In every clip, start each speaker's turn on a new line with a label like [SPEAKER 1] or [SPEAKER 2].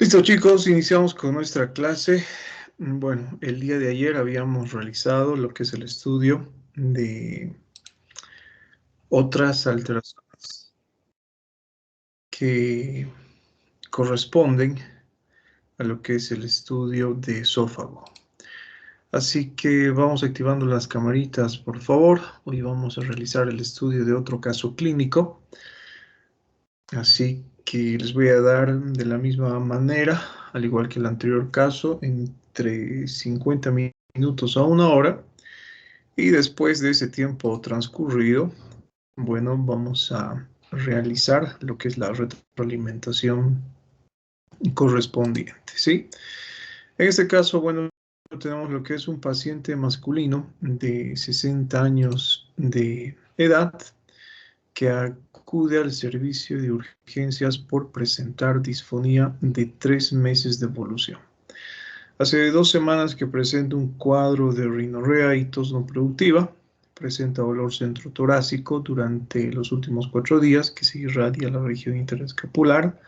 [SPEAKER 1] Listo, chicos, iniciamos con nuestra clase. Bueno, el día de ayer habíamos realizado lo que es el estudio de otras alteraciones que corresponden a lo que es el estudio de esófago. Así que vamos activando las camaritas, por favor. Hoy vamos a realizar el estudio de otro caso clínico. Así que les voy a dar de la misma manera, al igual que el anterior caso, entre 50 minutos a una hora. Y después de ese tiempo transcurrido, bueno, vamos a realizar lo que es la retroalimentación correspondiente, ¿sí? En este caso, bueno, tenemos lo que es un paciente masculino de 60 años de edad que acude al servicio de urgencias por presentar disfonía de 3 meses de evolución. Hace 2 semanas que presenta un cuadro de rinorrea y tos no productiva. Presenta dolor centrotorácico durante los últimos 4 días que se irradia la región interescapular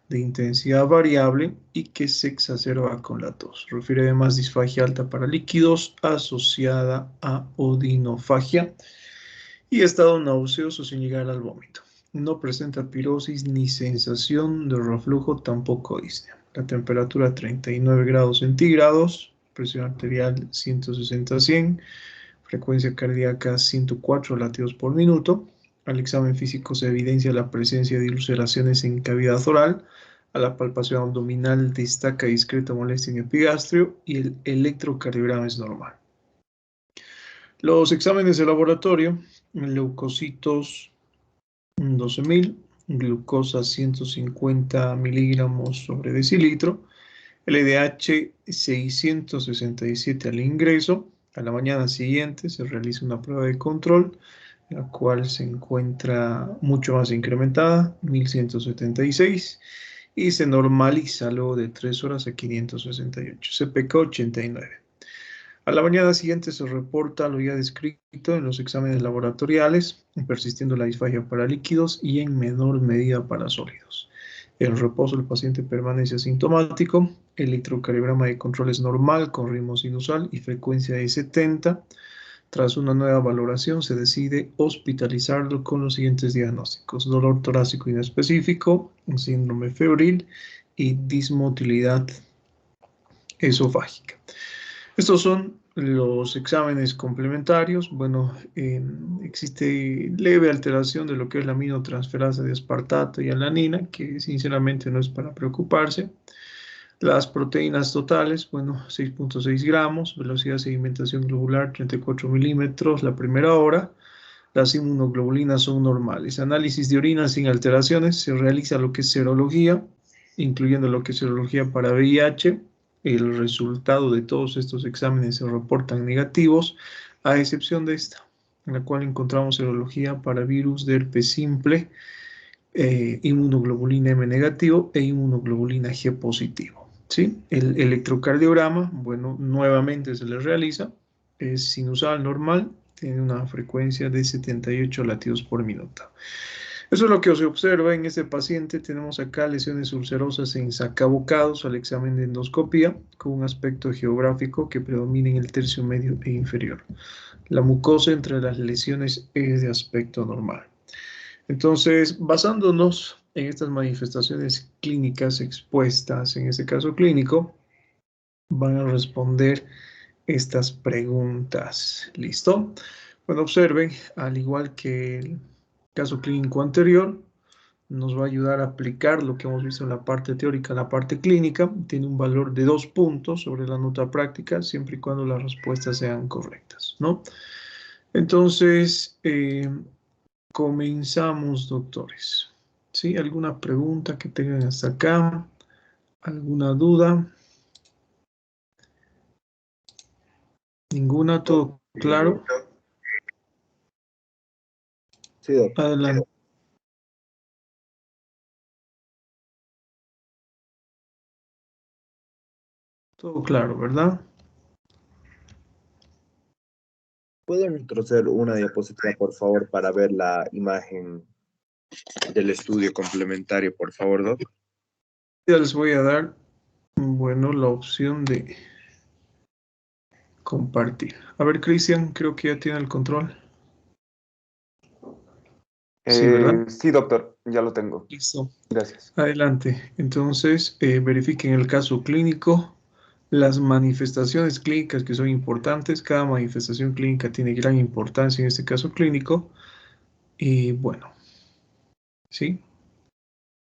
[SPEAKER 1] de intensidad variable y que se exacerba con la tos. Refiere además disfagia alta para líquidos asociada a odinofagia y estado nauseoso sin llegar al vómito. No presenta pirosis ni sensación de reflujo, tampoco disnea. La temperatura 39 grados centígrados, presión arterial 160-100, frecuencia cardíaca 104 latidos por minuto. Al examen físico se evidencia la presencia de ulceraciones en cavidad oral. A la palpación abdominal destaca discreta molestia en epigastrio y el electrocardiograma es normal. Los exámenes de laboratorio, leucocitos 12.000, glucosa 150 miligramos sobre decilitro, LDH 667 al ingreso. A la mañana siguiente se realiza una prueba de control, la cual se encuentra mucho más incrementada, 1176, y se normaliza luego de 3 horas a 568, CPK 89. A la mañana siguiente se reporta lo ya descrito en los exámenes laboratoriales, persistiendo la disfagia para líquidos y en menor medida para sólidos. En reposo el paciente permanece asintomático, el electrocardiograma de control es normal con ritmo sinusal y frecuencia de 70. Tras una nueva valoración se decide hospitalizarlo con los siguientes diagnósticos: dolor torácico inespecífico, síndrome febril y dismotilidad esofágica. Estos son los exámenes complementarios. Bueno, existe leve alteración de lo que es la aminotransferasa de aspartato y alanina, que sinceramente no es para preocuparse. Las proteínas totales, bueno, 6.6 gramos, velocidad de sedimentación globular 34 milímetros la primera hora. Las inmunoglobulinas son normales. Análisis de orina sin alteraciones. Se realiza lo que es serología, incluyendo lo que es serología para VIH. El resultado de todos estos exámenes se reportan negativos, a excepción de esta, en la cual encontramos serología para virus de herpes simple, inmunoglobulina M negativo e inmunoglobulina G positivo. ¿Sí? El electrocardiograma, bueno, nuevamente se le realiza, es sinusal normal, tiene una frecuencia de 78 latidos por minuto. Eso es lo que se observa en este paciente. Tenemos acá lesiones ulcerosas en sacabocados al examen de endoscopía, con un aspecto geográfico que predomina en el tercio medio e inferior. La mucosa entre las lesiones es de aspecto normal. Entonces, basándonos en estas manifestaciones clínicas expuestas en este caso clínico, van a responder estas preguntas. ¿Listo? Bueno, observen, al igual que el caso clínico anterior, nos va a ayudar a aplicar lo que hemos visto en la parte teórica, la parte clínica. Tiene un valor de 2 puntos sobre la nota práctica, siempre y cuando las respuestas sean correctas, ¿no? Entonces, comenzamos, doctores. ¿Sí? ¿Alguna pregunta que tengan hasta acá? ¿Alguna duda? ¿Ninguna? ¿Todo claro?
[SPEAKER 2] Sí, doctor.
[SPEAKER 1] Adelante. Todo claro, ¿verdad?
[SPEAKER 2] ¿Puedo retroceder una diapositiva, por favor, para ver la imagen del estudio complementario, por favor, doc?
[SPEAKER 1] Ya les voy a dar Bueno, la opción de compartir. A ver, Cristian, creo que ya tiene el control. Sí, ¿verdad?
[SPEAKER 3] Sí, doctor, ya lo tengo.
[SPEAKER 1] Listo.
[SPEAKER 3] Gracias.
[SPEAKER 1] Adelante. Entonces, verifiquen el caso clínico, las manifestaciones clínicas que son importantes. Cada manifestación clínica tiene gran importancia en este caso clínico. Y bueno, ¿sí?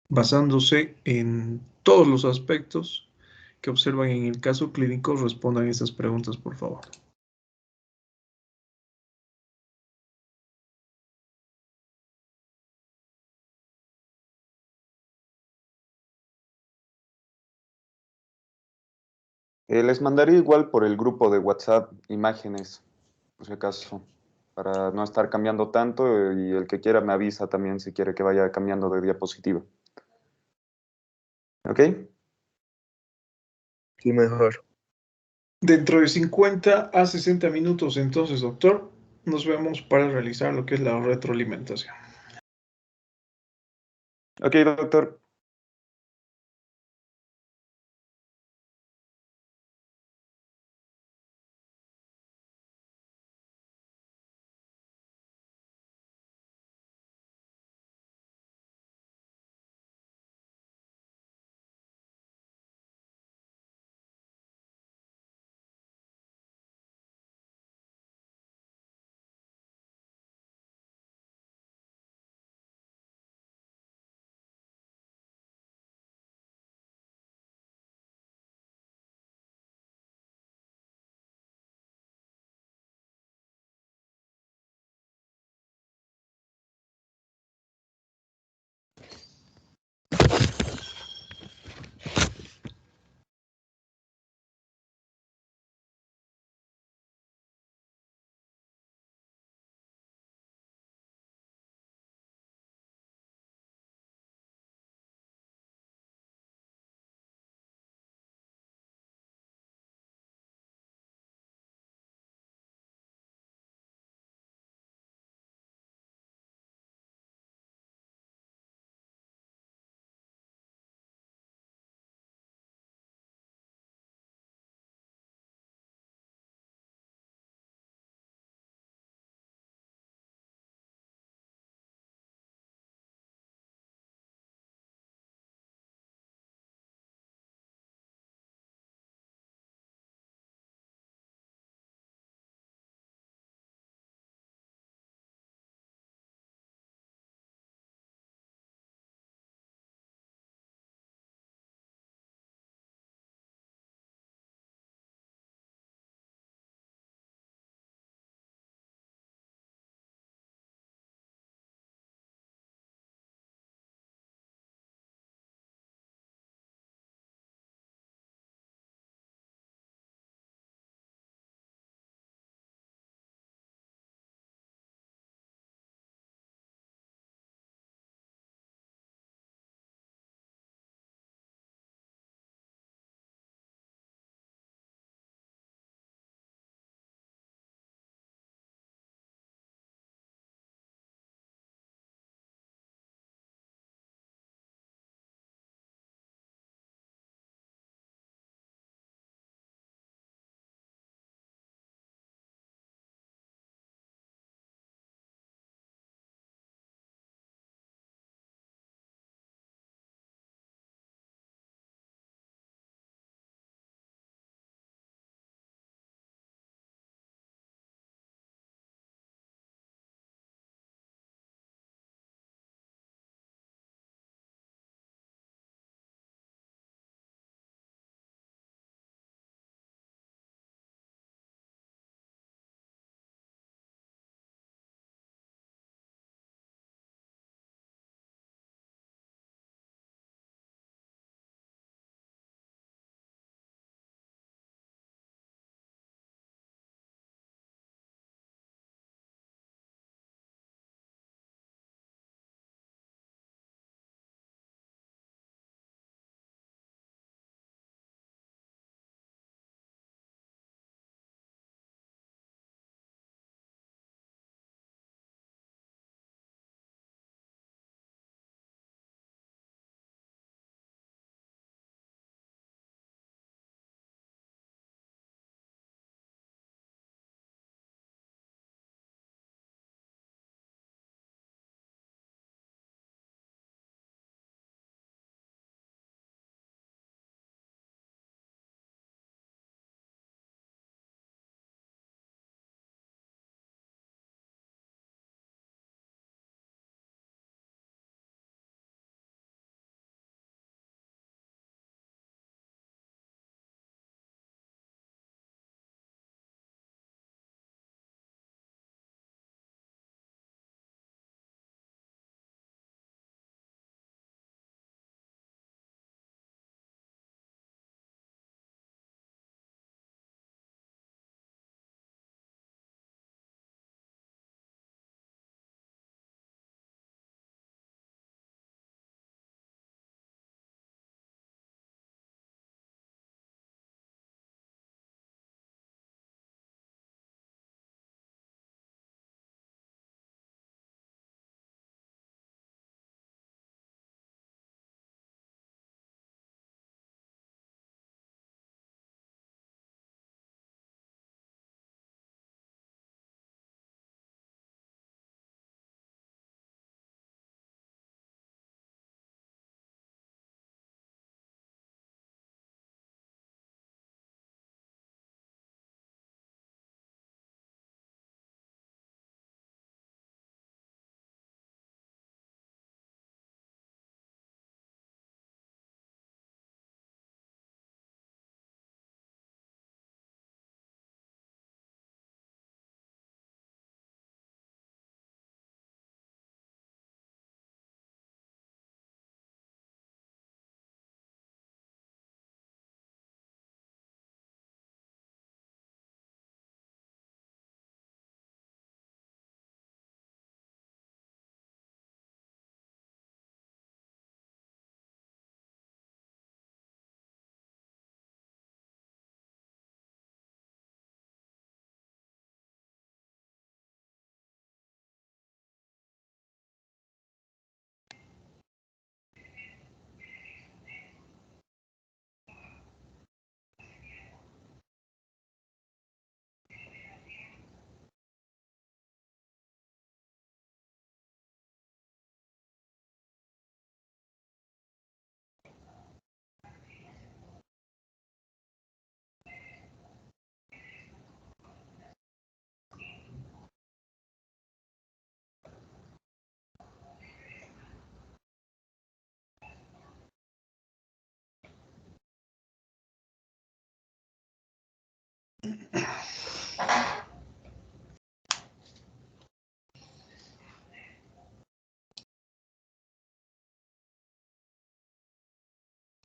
[SPEAKER 1] Basándose en todos los aspectos que observan en el caso clínico, respondan estas preguntas, por favor.
[SPEAKER 3] Les mandaré igual por el grupo de WhatsApp imágenes, por si acaso, para no estar cambiando tanto y el que quiera me avisa también si quiere que vaya cambiando de diapositiva. ¿Ok?
[SPEAKER 2] Sí, mejor.
[SPEAKER 1] Dentro de 50 a 60 minutos, entonces, doctor, nos vemos para realizar lo que es la retroalimentación.
[SPEAKER 3] Ok, doctor.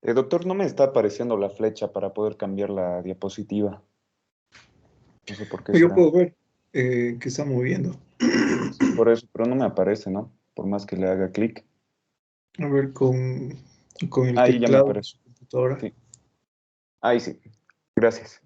[SPEAKER 3] Doctor, no me está apareciendo la flecha para poder cambiar la diapositiva. No sé por qué
[SPEAKER 1] Yo
[SPEAKER 3] será.
[SPEAKER 1] puedo ver que está moviendo.
[SPEAKER 3] Sí, por eso, pero no me aparece, ¿no? Por más que le haga clic.
[SPEAKER 1] A ver, con el
[SPEAKER 3] Ahí ya me
[SPEAKER 1] teclado de
[SPEAKER 3] aparece.
[SPEAKER 1] su computadora.
[SPEAKER 3] Sí. Ahí sí. Gracias.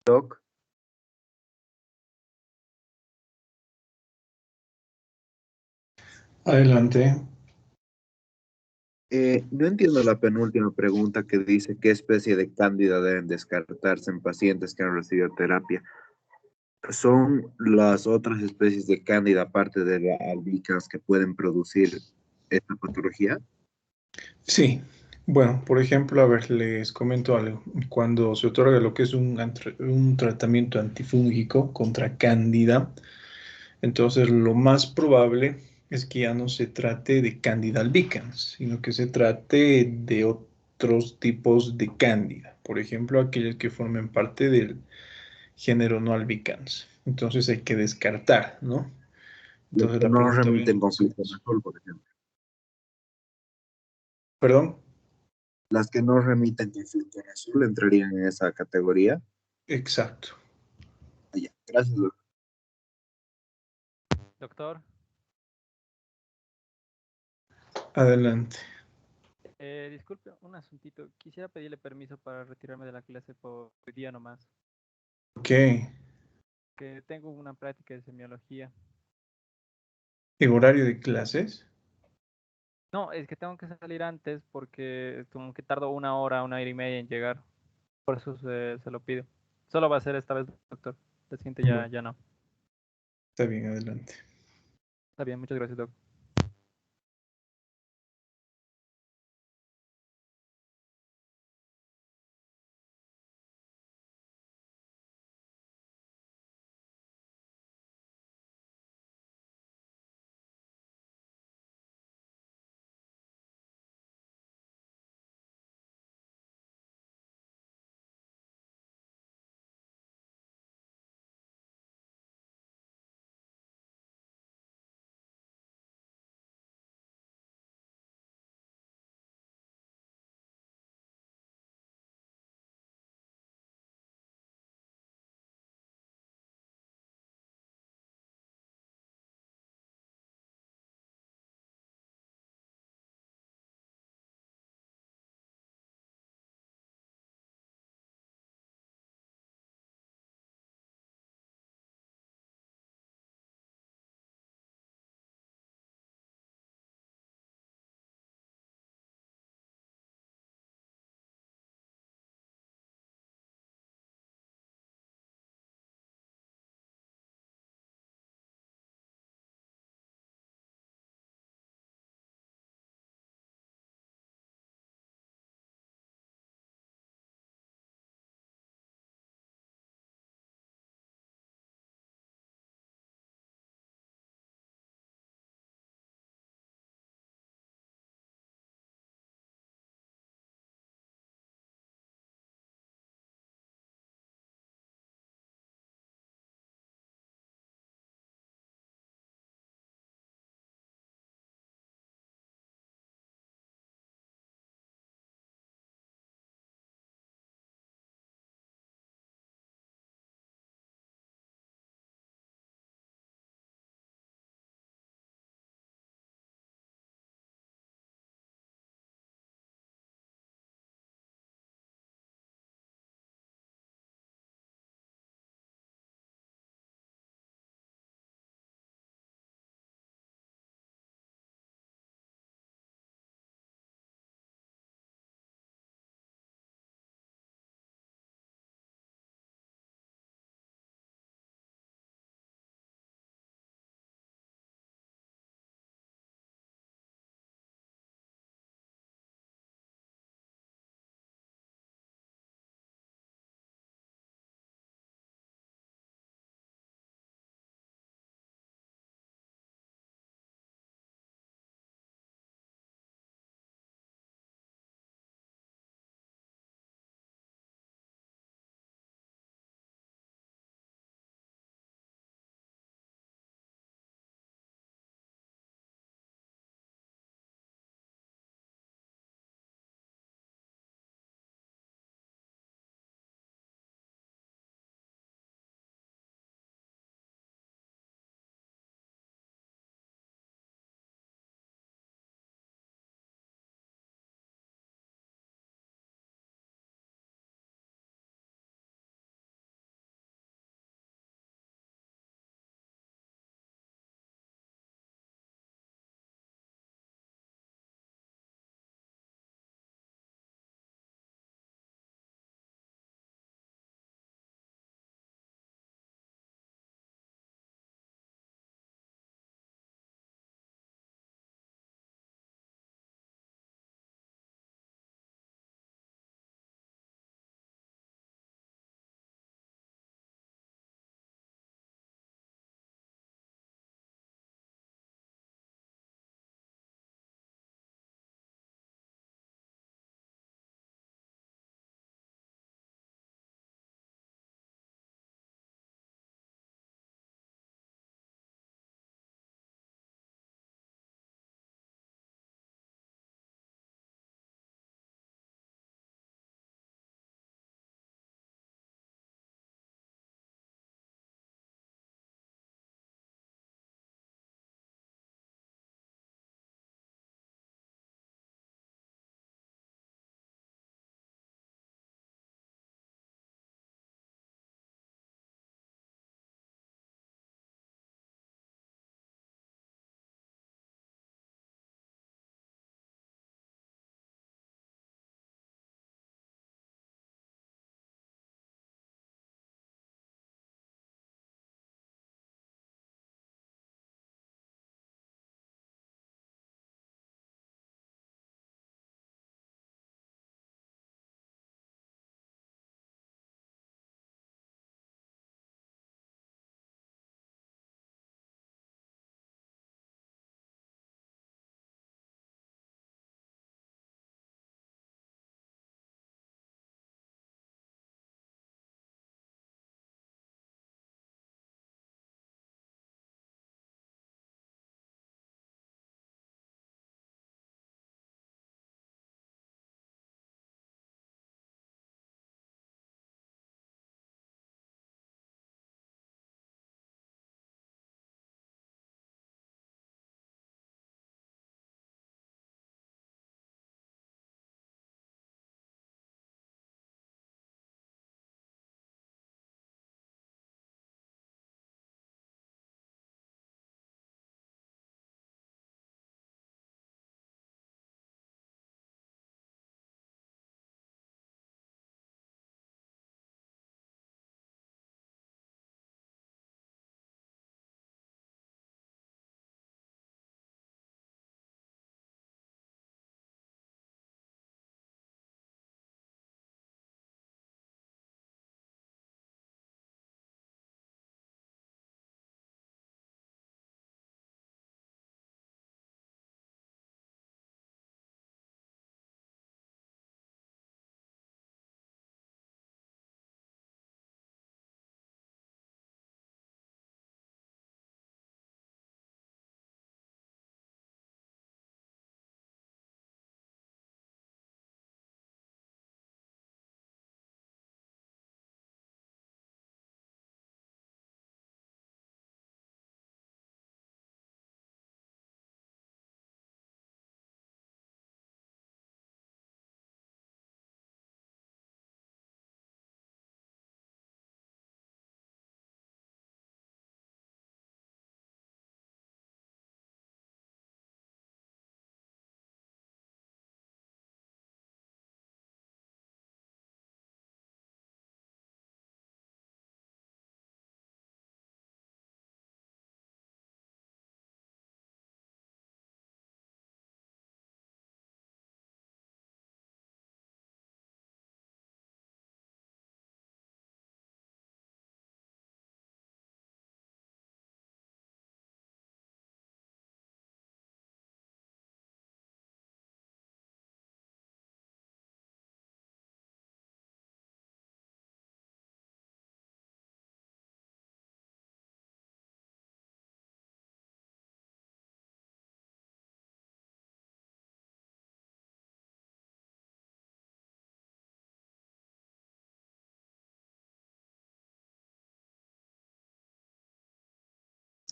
[SPEAKER 2] Doc,
[SPEAKER 1] Adelante.
[SPEAKER 2] no entiendo la penúltima pregunta que dice qué especie de cándida deben descartarse en pacientes que han recibido terapia. ¿Son las otras especies de cándida, aparte de las albicans, que pueden producir esta patología?
[SPEAKER 1] Sí. Bueno, por ejemplo, a ver, les comento algo. Cuando se otorga lo que es un tratamiento antifúngico contra cándida, entonces lo más probable es que ya no se trate de Candida albicans, sino que se trate de otros tipos de cándida. Por ejemplo, aquellos que formen parte del género no albicans. Entonces hay que descartar, ¿no?
[SPEAKER 2] Los
[SPEAKER 1] Entonces
[SPEAKER 2] que
[SPEAKER 1] la
[SPEAKER 2] no
[SPEAKER 1] pregunta
[SPEAKER 2] remiten
[SPEAKER 1] viene
[SPEAKER 2] con
[SPEAKER 1] más o menos.
[SPEAKER 2] fluconazol, por ejemplo.
[SPEAKER 1] Perdón,
[SPEAKER 2] Las que no remiten con fluconazol entrarían en esa categoría.
[SPEAKER 1] exacto.
[SPEAKER 2] Ah, ya. Gracias, doctor.
[SPEAKER 4] Doctor,
[SPEAKER 1] Adelante.
[SPEAKER 4] disculpe, un asuntito. Quisiera pedirle permiso para retirarme de la clase por hoy día nomás,
[SPEAKER 1] Ok.
[SPEAKER 4] que tengo una práctica de semiología.
[SPEAKER 1] ¿En horario de clases?
[SPEAKER 4] No, es que tengo que salir antes porque como que tardo una hora y media en llegar. Por eso se lo pido. Solo va a ser esta vez, doctor. La siguiente
[SPEAKER 1] Bueno,
[SPEAKER 4] ya no.
[SPEAKER 1] está bien, adelante.
[SPEAKER 4] Está bien, muchas gracias, doctor.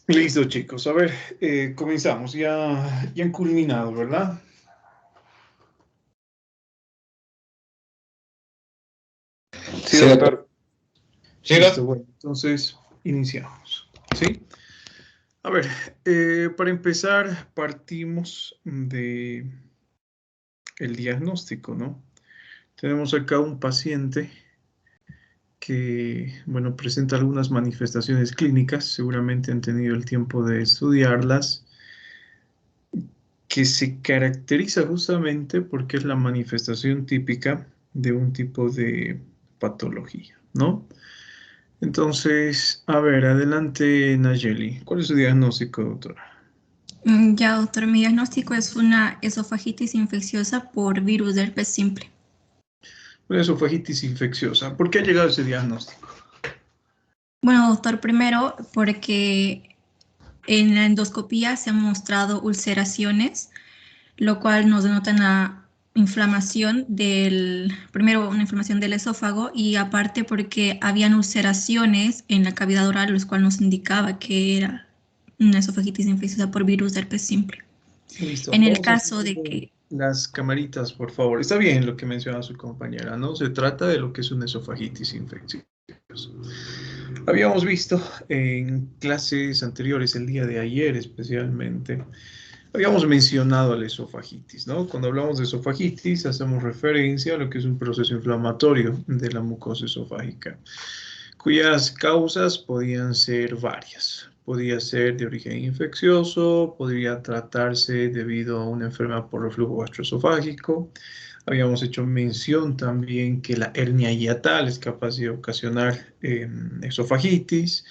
[SPEAKER 1] Listo, chicos. A ver, comenzamos. Ya han culminado, ¿verdad?
[SPEAKER 3] Sí, doctor.
[SPEAKER 1] Listo, bueno, entonces iniciamos. ¿Sí? A ver, para empezar, partimos de el diagnóstico, ¿no? Tenemos acá un paciente que, bueno, presenta algunas manifestaciones clínicas, seguramente han tenido el tiempo de estudiarlas, que se caracteriza justamente porque es la manifestación típica de un tipo de patología, ¿no? Entonces, a ver, adelante, Nayeli. ¿Cuál es su diagnóstico, doctora?
[SPEAKER 5] Ya, doctor, mi diagnóstico es una esofagitis infecciosa por virus de herpes simple.
[SPEAKER 1] Una esofagitis infecciosa. ¿Por qué ha llegado ese diagnóstico?
[SPEAKER 5] Bueno, doctor, primero porque en la endoscopía se han mostrado ulceraciones, lo cual nos denota una inflamación primero una inflamación del esófago y aparte porque habían ulceraciones en la cavidad oral, lo cual nos indicaba que era una esofagitis infecciosa por virus de herpes simple.
[SPEAKER 1] Listo.
[SPEAKER 5] En el
[SPEAKER 1] Vamos a
[SPEAKER 5] caso
[SPEAKER 1] hacer
[SPEAKER 5] de que
[SPEAKER 1] las camaritas, por favor. Está bien lo que menciona su compañera, ¿no? Se trata de lo que es una esofagitis infecciosa. Habíamos visto en clases anteriores, el día de ayer especialmente, habíamos mencionado la esofagitis, ¿no? Cuando hablamos de esofagitis, hacemos referencia a lo que es un proceso inflamatorio de la mucosa esofágica, cuyas causas podían ser varias. Podía ser de origen infeccioso, podría tratarse debido a una enfermedad por reflujo gastroesofágico. Habíamos hecho mención también que la hernia hiatal es capaz de ocasionar esofagitis.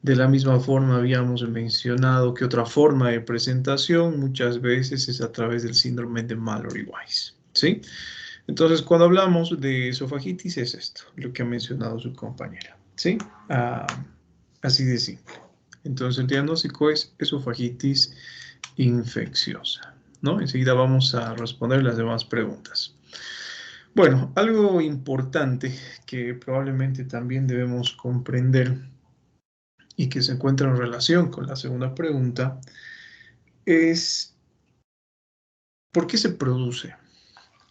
[SPEAKER 1] De la misma forma habíamos mencionado que otra forma de presentación muchas veces es a través del síndrome de Mallory-Weiss, ¿sí? Entonces, cuando hablamos de esofagitis es esto, lo que ha mencionado su compañera, ¿sí? Así de simple. Entonces, el diagnóstico es esofagitis infecciosa, ¿no? Enseguida vamos a responder las demás preguntas. Bueno, algo importante que probablemente también debemos comprender y que se encuentra en relación con la segunda pregunta es ¿por qué se produce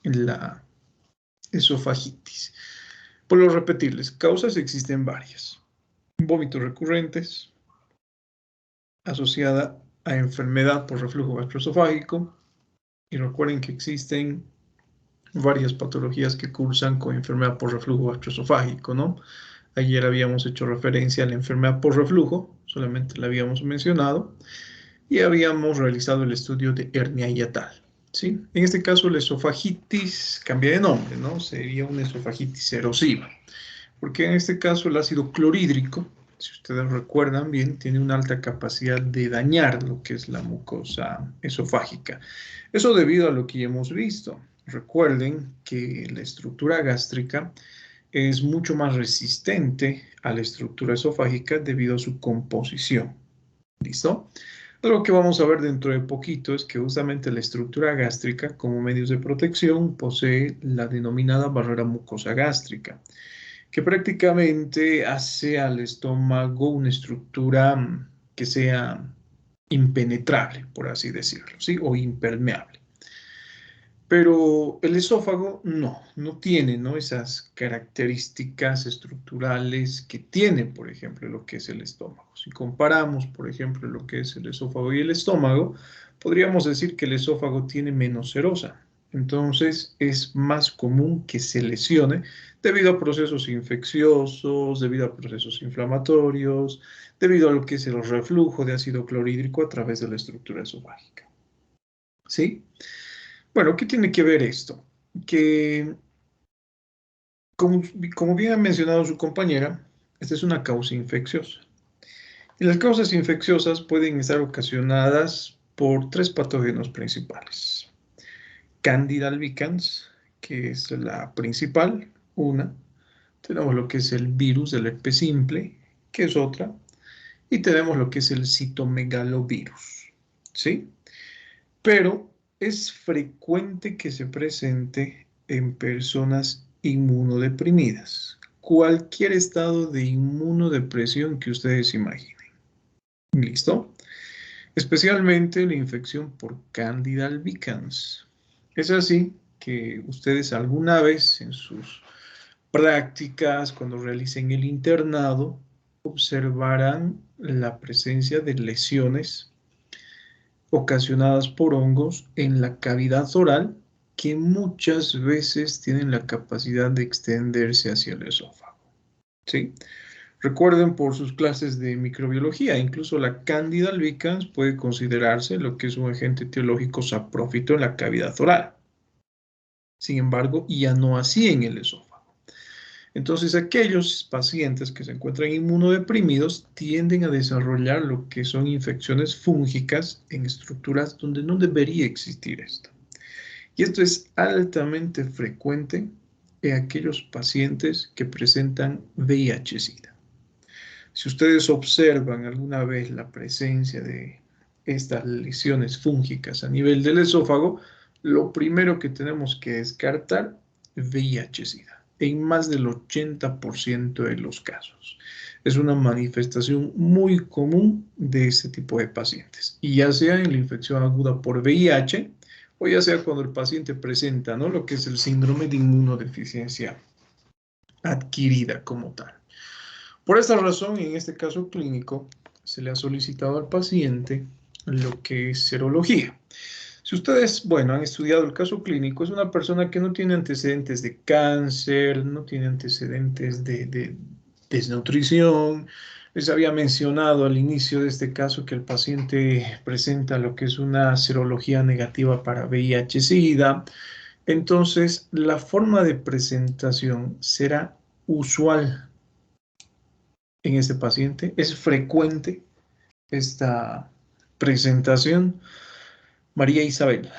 [SPEAKER 1] la esofagitis? Por lo repetirles, causas existen varias. Vómitos recurrentes, asociada a enfermedad por reflujo gastroesofágico, y recuerden que existen varias patologías que cursan con enfermedad por reflujo gastroesofágico, ¿no? Ayer habíamos hecho referencia a la enfermedad por reflujo, solamente la habíamos mencionado, y habíamos realizado el estudio de hernia hiatal, ¿sí? En este caso, la esofagitis cambia de nombre, ¿no? Sería una esofagitis erosiva, porque en este caso el ácido clorhídrico, si ustedes recuerdan bien, tiene una alta capacidad de dañar lo que es la mucosa esofágica. Eso debido a lo que ya hemos visto. Recuerden que la estructura gástrica es mucho más resistente a la estructura esofágica debido a su composición. ¿Listo? Lo que vamos a ver dentro de poquito es que justamente la estructura gástrica, como medios de protección, posee la denominada barrera mucosa gástrica, que prácticamente hace al estómago una estructura que sea impenetrable, por así decirlo, ¿sí? O impermeable. Pero el esófago no tiene, ¿no? Esas características estructurales que tiene, por ejemplo, lo que es el estómago. Si comparamos, por ejemplo, lo que es el esófago y el estómago, podríamos decir que el esófago tiene menos serosa. Entonces es más común que se lesione debido a procesos infecciosos, debido a procesos inflamatorios, debido a lo que es el reflujo de ácido clorhídrico a través de la estructura esofágica. ¿Sí? Bueno, ¿qué tiene que ver esto? Que, como bien ha mencionado su compañera, esta es una causa infecciosa. Y las causas infecciosas pueden estar ocasionadas por tres patógenos principales. Candida albicans, que es la principal, una. Tenemos lo que es el virus del herpes simple, que es otra. Y tenemos lo que es el citomegalovirus, ¿sí? Pero es frecuente que se presente en personas inmunodeprimidas. Cualquier estado de inmunodepresión que ustedes imaginen. ¿Listo? especialmente la infección por Candida albicans. Es así que ustedes alguna vez en sus prácticas, cuando realicen el internado, observarán la presencia de lesiones ocasionadas por hongos en la cavidad oral que muchas veces tienen la capacidad de extenderse hacia el esófago. ¿Sí? Recuerden por sus clases de microbiología, incluso la Candida albicans puede considerarse lo que es un agente etiológico saprófito en la cavidad oral. Sin embargo, ya no así en el esófago. Entonces, aquellos pacientes que se encuentran inmunodeprimidos tienden a desarrollar lo que son infecciones fúngicas en estructuras donde no debería existir esto. Y esto es altamente frecuente en aquellos pacientes que presentan VIH-Sida. Si ustedes observan alguna vez la presencia de estas lesiones fúngicas a nivel del esófago, lo primero que tenemos que descartar es VIH-Sida en más del 80% de los casos. Es una manifestación muy común de este tipo de pacientes. Y ya sea en la infección aguda por VIH o ya sea cuando el paciente presenta, ¿no?, lo que es el síndrome de inmunodeficiencia adquirida como tal. Por esta razón, en este caso clínico, se le ha solicitado al paciente lo que es serología. Si ustedes, bueno, han estudiado el caso clínico, es una persona que no tiene antecedentes de cáncer, no tiene antecedentes de desnutrición. Les había mencionado al inicio de este caso que el paciente presenta lo que es una serología negativa para VIH-Sida. Entonces, la forma de presentación será usual en este paciente. Es frecuente esta presentación. María Isabel.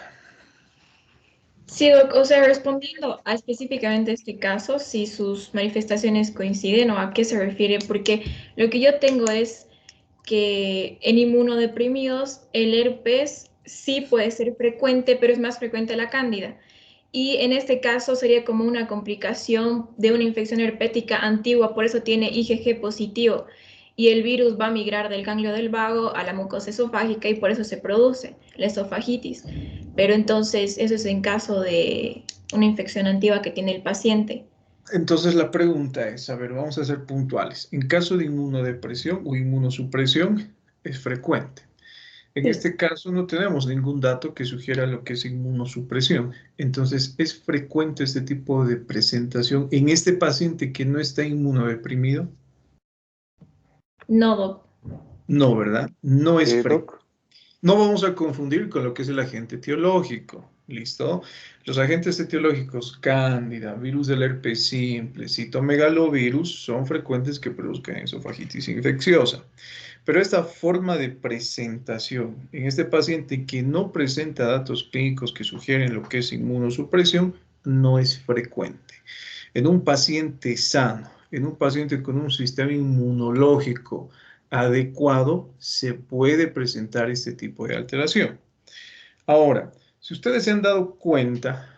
[SPEAKER 6] Sí, Doc, o sea, respondiendo a específicamente este caso, si sus manifestaciones coinciden o a qué se refiere, porque lo que yo tengo es que en inmunodeprimidos el herpes sí puede ser frecuente, pero es más frecuente la cándida. Y en este caso sería como una complicación de una infección herpética antigua, por eso tiene IgG positivo. Y el virus va a migrar del ganglio del vago a la mucosa esofágica y por eso se produce la esofagitis. Pero entonces eso es en caso de una infección antigua que tiene el paciente.
[SPEAKER 1] Entonces la pregunta es, a ver, vamos a ser puntuales. En caso de inmunodepresión o inmunosupresión, es frecuente. En
[SPEAKER 6] Sí.
[SPEAKER 1] este caso no tenemos ningún dato que sugiera lo que es inmunosupresión. Entonces, ¿es frecuente este tipo de presentación en este paciente que no está inmunodeprimido?
[SPEAKER 6] No, Doc.
[SPEAKER 1] No, ¿verdad? No es frecuente.
[SPEAKER 3] Doc.
[SPEAKER 1] No vamos a confundir con lo que es el agente etiológico, ¿listo? Los agentes etiológicos, cándida, virus del herpes simple, citomegalovirus, son frecuentes que produzcan esofagitis infecciosa. Pero esta forma de presentación en este paciente que no presenta datos clínicos que sugieren lo que es inmunosupresión, no es frecuente. En un paciente sano, en un paciente con un sistema inmunológico adecuado, se puede presentar este tipo de alteración. Ahora, si ustedes se han dado cuenta,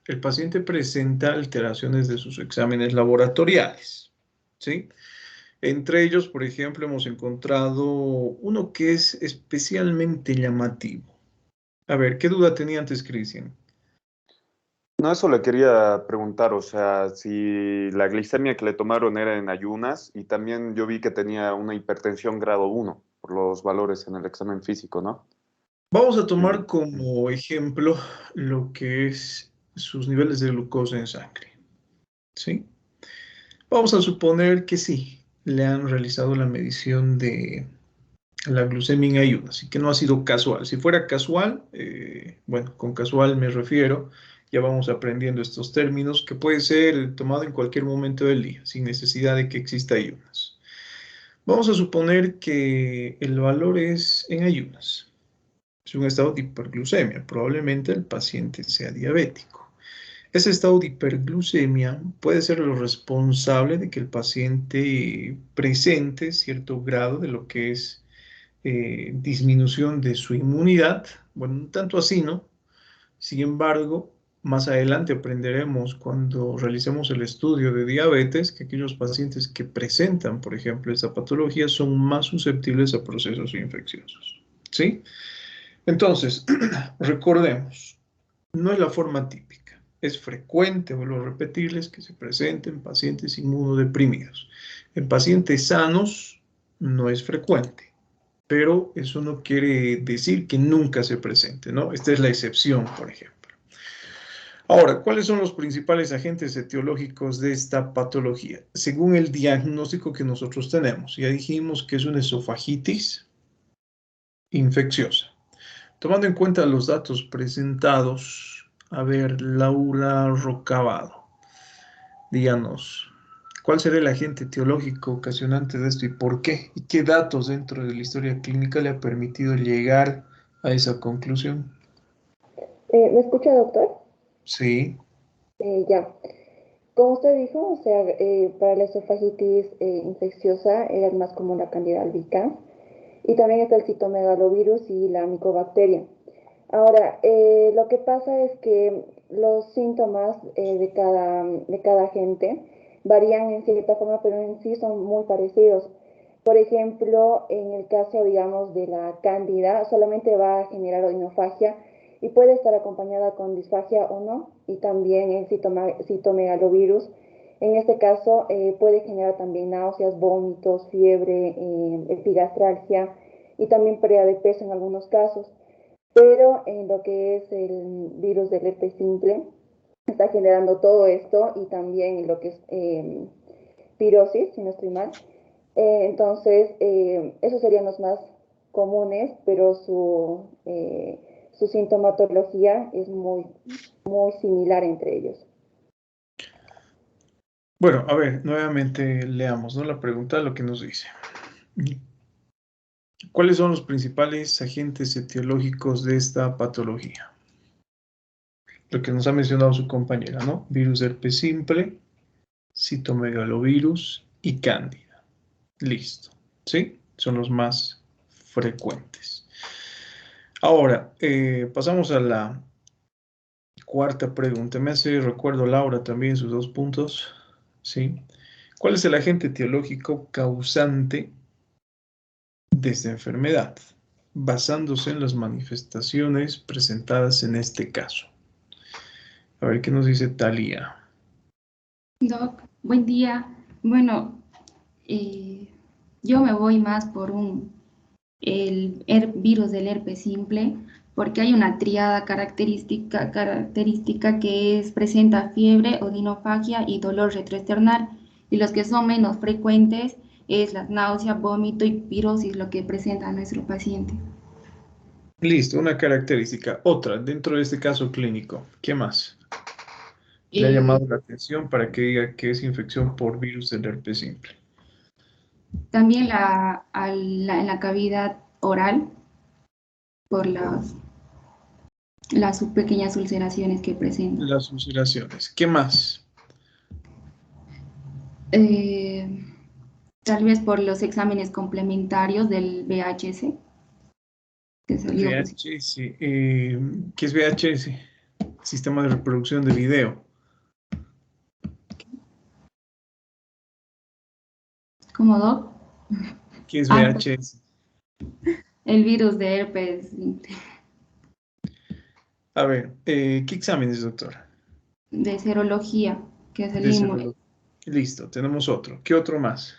[SPEAKER 1] el paciente presenta alteraciones de sus exámenes laboratoriales, ¿sí? Entre ellos, por ejemplo, hemos encontrado uno que es especialmente llamativo. A ver, ¿qué duda tenía antes, Cristian?
[SPEAKER 3] No, eso le quería preguntar, o sea, si la glicemia que le tomaron era en ayunas y también yo vi que tenía una hipertensión grado 1 por los valores en el examen físico, ¿no?
[SPEAKER 1] Vamos a tomar como ejemplo lo que es sus niveles de glucosa en sangre, ¿sí? Vamos a suponer que sí, le han realizado la medición de la glucemia en ayunas y que no ha sido casual. Si fuera casual, bueno, con casual me refiero, ya vamos aprendiendo estos términos, que puede ser tomado en cualquier momento del día, sin necesidad de que exista ayunas. Vamos a suponer que el valor es en ayunas. Es un estado de hiperglucemia. Probablemente el paciente sea diabético. Ese estado de hiperglucemia puede ser lo responsable de que el paciente presente cierto grado de lo que es disminución de su inmunidad. Bueno, tanto así, ¿no? Sin embargo, más adelante aprenderemos cuando realicemos el estudio de diabetes que aquellos pacientes que presentan, por ejemplo, esta patología son más susceptibles a procesos infecciosos, ¿sí? Entonces, recordemos, no es la forma típica. Es frecuente, vuelvo a repetirles, que se presenten pacientes inmunodeprimidos. En pacientes sanos no es frecuente, pero eso no quiere decir que nunca se presente, ¿no? Esta es la excepción, por ejemplo. Ahora, ¿cuáles son los principales agentes etiológicos de esta patología? Según el diagnóstico que nosotros tenemos, ya dijimos que es una esofagitis infecciosa. Tomando en cuenta los datos presentados, a ver, Laura Rocabado, díganos, ¿cuál será el agente etiológico ocasionante de esto y por qué? ¿Y qué datos dentro de la historia clínica le ha permitido llegar a esa conclusión?
[SPEAKER 7] ¿Me escucha, doctor?
[SPEAKER 1] Sí,
[SPEAKER 7] Ya. Como usted dijo, o sea, para la esofagitis infecciosa es más común la Candida albicans y también está el citomegalovirus y la micobacteria. Ahora, lo que pasa es que los síntomas de cada agente varían en cierta forma, pero en sí son muy parecidos. Por ejemplo, en el caso, digamos, de la cándida, solamente va a generar odinofagia y puede estar acompañada con disfagia o no, y también el citomegalovirus. En este caso, puede generar también náuseas, vómitos, fiebre, epigastralgia y también pérdida de peso en algunos casos. Pero en lo que es el virus del herpes simple, está generando todo esto y también lo que es pirosis, si no estoy mal. Entonces, esos serían los más comunes, pero su sintomatología es muy similar entre ellos.
[SPEAKER 1] bueno, a ver, nuevamente leamos, ¿no? La pregunta, lo que nos dice. ¿Cuáles son los principales agentes etiológicos de esta patología? Lo que nos ha mencionado su compañera, ¿no? Virus de herpes simple, citomegalovirus y cándida. Listo, ¿sí? Son los más frecuentes. Ahora, pasamos a la cuarta pregunta. Me hace recuerdo Laura también sus 2 puntos, ¿sí? ¿Cuál es el agente etiológico causante de esta enfermedad? Basándose en las manifestaciones presentadas en este caso. A ver qué nos dice Talía.
[SPEAKER 8] Doc, buen día. Bueno, yo me voy más por el virus del herpes simple, porque hay una triada característica que presenta fiebre, odinofagia y dolor retroesternal. Y los que son menos frecuentes es la náusea, vómito y pirosis, lo que presenta nuestro paciente.
[SPEAKER 1] Listo, una característica. Otra, dentro de este caso clínico. ¿Qué más le ha
[SPEAKER 8] Eh,
[SPEAKER 1] llamado la atención para que diga que es infección por virus del herpes simple?
[SPEAKER 8] También en la cavidad oral, por las pequeñas ulceraciones que presenta.
[SPEAKER 1] Las ulceraciones. ¿Qué más?
[SPEAKER 8] Tal vez por los exámenes complementarios del VHS, que salió positivo.
[SPEAKER 1] VHS. ¿Qué es VHS? Sistema de reproducción de video.
[SPEAKER 8] ¿Cómo, Doc?
[SPEAKER 1] ¿Qué es
[SPEAKER 8] Ah,
[SPEAKER 1] VHS?
[SPEAKER 8] el virus de herpes simple,
[SPEAKER 1] A ver, ¿qué exámenes, doctora?
[SPEAKER 8] de serología, que es el
[SPEAKER 1] De serología. Listo, tenemos otro. ¿Qué otro más?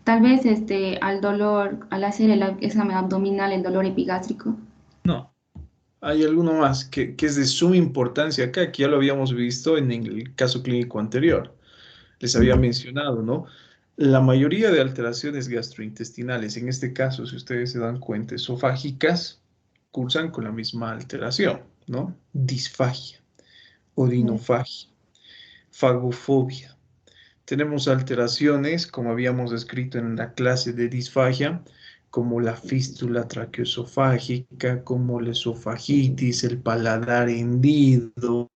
[SPEAKER 8] Tal vez al dolor, al hacer el examen abdominal, el dolor epigástrico.
[SPEAKER 1] No. Hay alguno más que es de suma importancia acá, que ya lo habíamos visto en el caso clínico anterior. Les había mencionado, ¿no? La mayoría de alteraciones gastrointestinales, en este caso, si ustedes se dan cuenta, esofágicas, cursan con la misma alteración, ¿no? Disfagia, odinofagia, fagofobia. Tenemos alteraciones, como habíamos descrito en la clase de disfagia, como la fístula traqueoesofágica, como la esofagitis, el paladar hendido,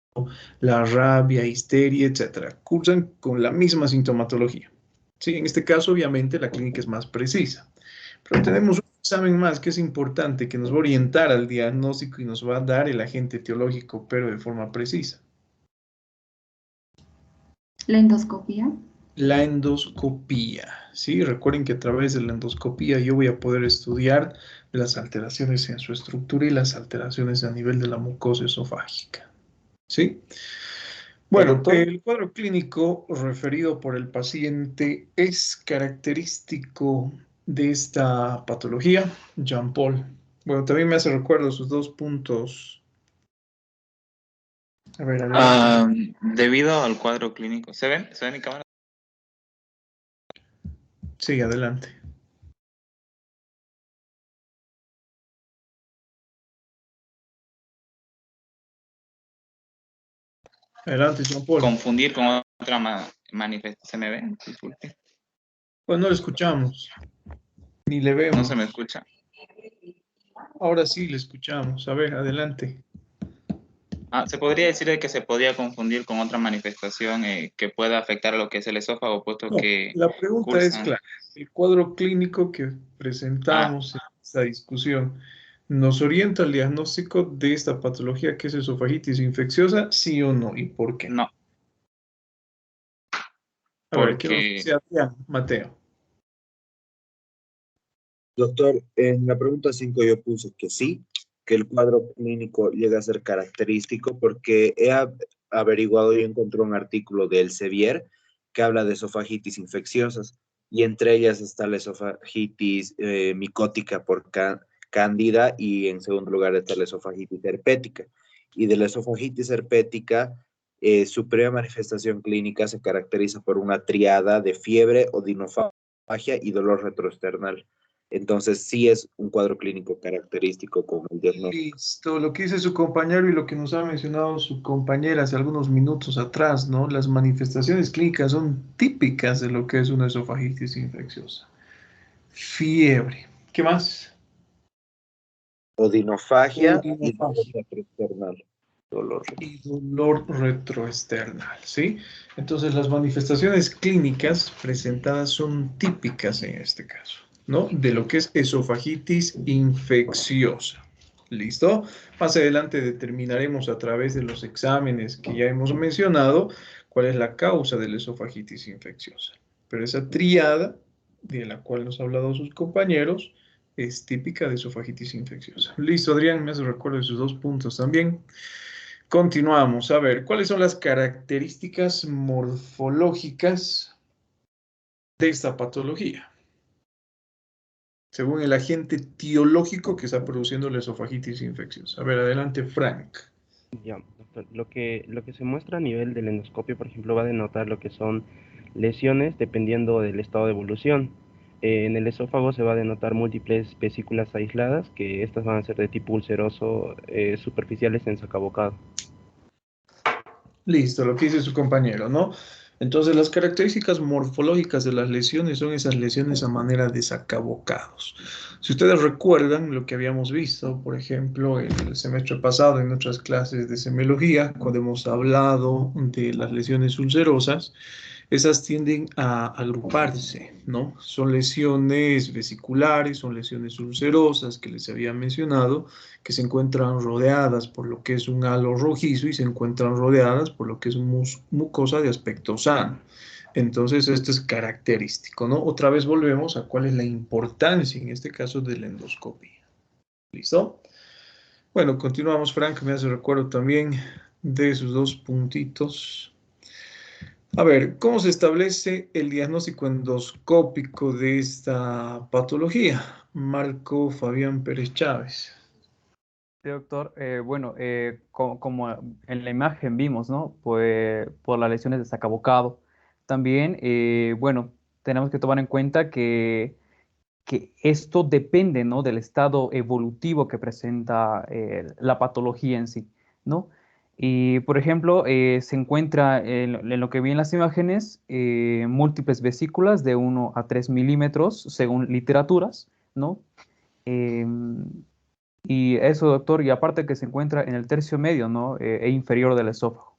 [SPEAKER 1] la rabia, histeria, etc. Cursan con la misma sintomatología. Sí, en este caso, obviamente, la clínica es más precisa. Pero tenemos un examen más que es importante, que nos va a orientar al diagnóstico y nos va a dar el agente etiológico, pero de forma precisa.
[SPEAKER 8] La endoscopia.
[SPEAKER 1] la endoscopía. ¿Sí? Recuerden que a través de la endoscopía yo voy a poder estudiar las alteraciones en su estructura y las alteraciones a nivel de la mucosa esofágica. ¿Sí? Bueno,
[SPEAKER 3] doctor.
[SPEAKER 1] el cuadro clínico referido por el paciente es característico de esta patología, Jean Paul. Bueno, también me hace recuerdo sus 2 puntos. A ver, adelante.
[SPEAKER 9] Debido al cuadro clínico. ¿Se ven? ¿Se ve mi cámara?
[SPEAKER 1] Sí, adelante. Adelante, Jean Paul.
[SPEAKER 9] Confundir con otra manifestación. ¿Se me ve? Disculpe.
[SPEAKER 1] Pues no lo escuchamos, ni le vemos.
[SPEAKER 9] No se me escucha.
[SPEAKER 1] Ahora sí le escuchamos. A ver, adelante.
[SPEAKER 9] Se podría decir de que se podría confundir con otra manifestación que pueda afectar a lo que es el esófago, puesto
[SPEAKER 1] No,
[SPEAKER 9] que
[SPEAKER 1] la pregunta es
[SPEAKER 9] cursan.
[SPEAKER 1] clara. El cuadro clínico que presentamos en esta discusión nos orienta al diagnóstico de esta patología que es esofagitis infecciosa, sí o no, y por qué.
[SPEAKER 9] No,
[SPEAKER 1] A ver, ¿qué nos
[SPEAKER 9] porque
[SPEAKER 1] dice Adrián Mateo?
[SPEAKER 2] Doctor, en la pregunta 5 yo puse que sí, que el cuadro clínico llega a ser característico porque he averiguado y encontré un artículo del Elsevier que habla de esofagitis infecciosas y entre ellas está la esofagitis micótica por cándida y en segundo lugar está la esofagitis herpética. Y de la esofagitis herpética, su primera manifestación clínica se caracteriza por una triada de fiebre, odinofagia y dolor retroesternal. Entonces, sí es un cuadro clínico característico con el diagnóstico.
[SPEAKER 1] Listo, lo que dice su compañero y lo que nos ha mencionado su compañera hace algunos minutos atrás, ¿no? Las manifestaciones clínicas son típicas de lo que es una esofagitis infecciosa. Fiebre. ¿Qué más?
[SPEAKER 2] Odinofagia y
[SPEAKER 1] Odinofagia.
[SPEAKER 2] dolor retroesternal.
[SPEAKER 1] Y dolor retroesternal, ¿sí? Entonces, las manifestaciones clínicas presentadas son típicas en este caso, ¿no? De lo que es esofagitis infecciosa. ¿Listo? Más adelante determinaremos a través de los exámenes que ya hemos mencionado cuál es la causa de la esofagitis infecciosa. Pero esa triada de la cual nos han hablado sus compañeros es típica de esofagitis infecciosa. Listo, Adrián, me hace recuerdo de sus 2 puntos también. Continuamos. A ver, ¿cuáles son las características morfológicas de esta patología? Según el agente etiológico que está produciendo la esofagitis infecciosa. A ver, adelante, Frank.
[SPEAKER 10] Ya, doctor, lo que se muestra a nivel del endoscopio, por ejemplo, va a denotar lo que son lesiones dependiendo del estado de evolución. En el esófago se va a denotar múltiples vesículas aisladas, que estas van a ser de tipo ulceroso, superficiales en sacabocado.
[SPEAKER 1] Listo, lo que dice su compañero, ¿no? Entonces, las características morfológicas de las lesiones son esas lesiones a manera de sacabocados. Si ustedes recuerdan lo que habíamos visto, por ejemplo, el semestre pasado en nuestras clases de semiología, cuando hemos hablado de las lesiones ulcerosas, esas tienden a agruparse, ¿no? Son lesiones vesiculares, son lesiones ulcerosas que les había mencionado, que se encuentran rodeadas por lo que es un halo rojizo y se encuentran rodeadas por lo que es mucosa de aspecto sano. Entonces, esto es característico, ¿no? Otra vez volvemos a cuál es la importancia, en este caso, de la endoscopia. ¿Listo? Bueno, continuamos, Frank, me hace recuerdo también de sus 2 puntitos. A ver, ¿cómo se establece el diagnóstico endoscópico de esta patología? Marco Fabián Pérez Chávez.
[SPEAKER 4] Sí, doctor. Bueno, como en la imagen vimos, ¿no? Pues por las lesiones de sacabocado. También, bueno, tenemos que tomar en cuenta que esto depende, ¿no? Del estado evolutivo que presenta la patología en sí, ¿no? Y, por ejemplo, se encuentra en lo que vi en las imágenes múltiples vesículas de 1 a 3 milímetros, según literaturas, ¿no? Y eso, doctor, y aparte que se encuentra en el tercio medio, ¿no? E inferior del esófago.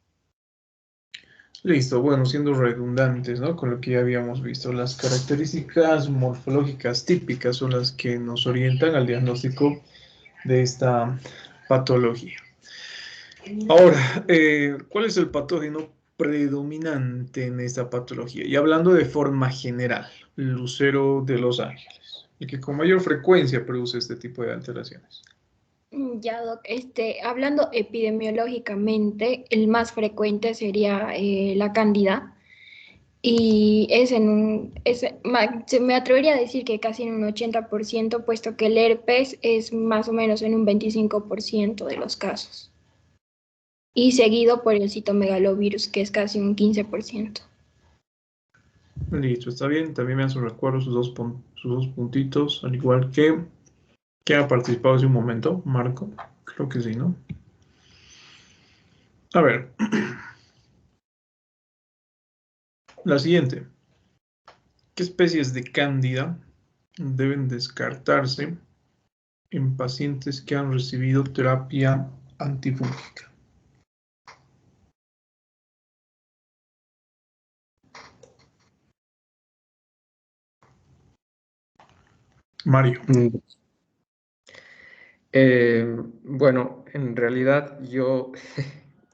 [SPEAKER 1] Listo, bueno, siendo redundantes, ¿no? Con lo que ya habíamos visto, las características morfológicas típicas son las que nos orientan al diagnóstico de esta patología. Ahora, ¿cuál es el patógeno predominante en esta patología? Y hablando de forma general, lucero de Los Ángeles, el que con mayor frecuencia produce este tipo de alteraciones.
[SPEAKER 6] Ya, Doc, hablando epidemiológicamente, el más frecuente sería la cándida. Y me atrevería a decir que casi en un 80%, puesto que el herpes es más o menos en un 25% de los casos. Y seguido por el citomegalovirus, que es casi un 15%.
[SPEAKER 1] Listo, está bien. También me hace recuerdo sus dos puntitos, al igual que ha participado hace un momento, Marco. Creo que sí, ¿no? A ver. La siguiente. ¿Qué especies de cándida deben descartarse en pacientes que han recibido terapia antifúngica? Mario.
[SPEAKER 11] Bueno, en realidad yo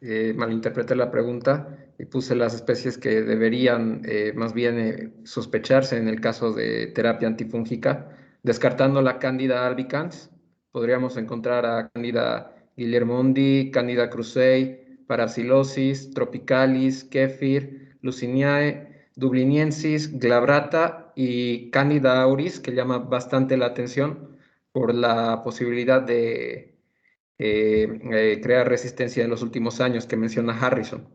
[SPEAKER 11] malinterpreté la pregunta y puse las especies que deberían más bien sospecharse en el caso de terapia antifúngica. Descartando la Candida albicans, podríamos encontrar a Candida guillermondi, Candida krusei, Parapsilosis, tropicalis, Kéfir, Luciniae, dubliniensis, glabrata y Candida auris, que llama bastante la atención por la posibilidad de crear resistencia en los últimos años que menciona Harrison.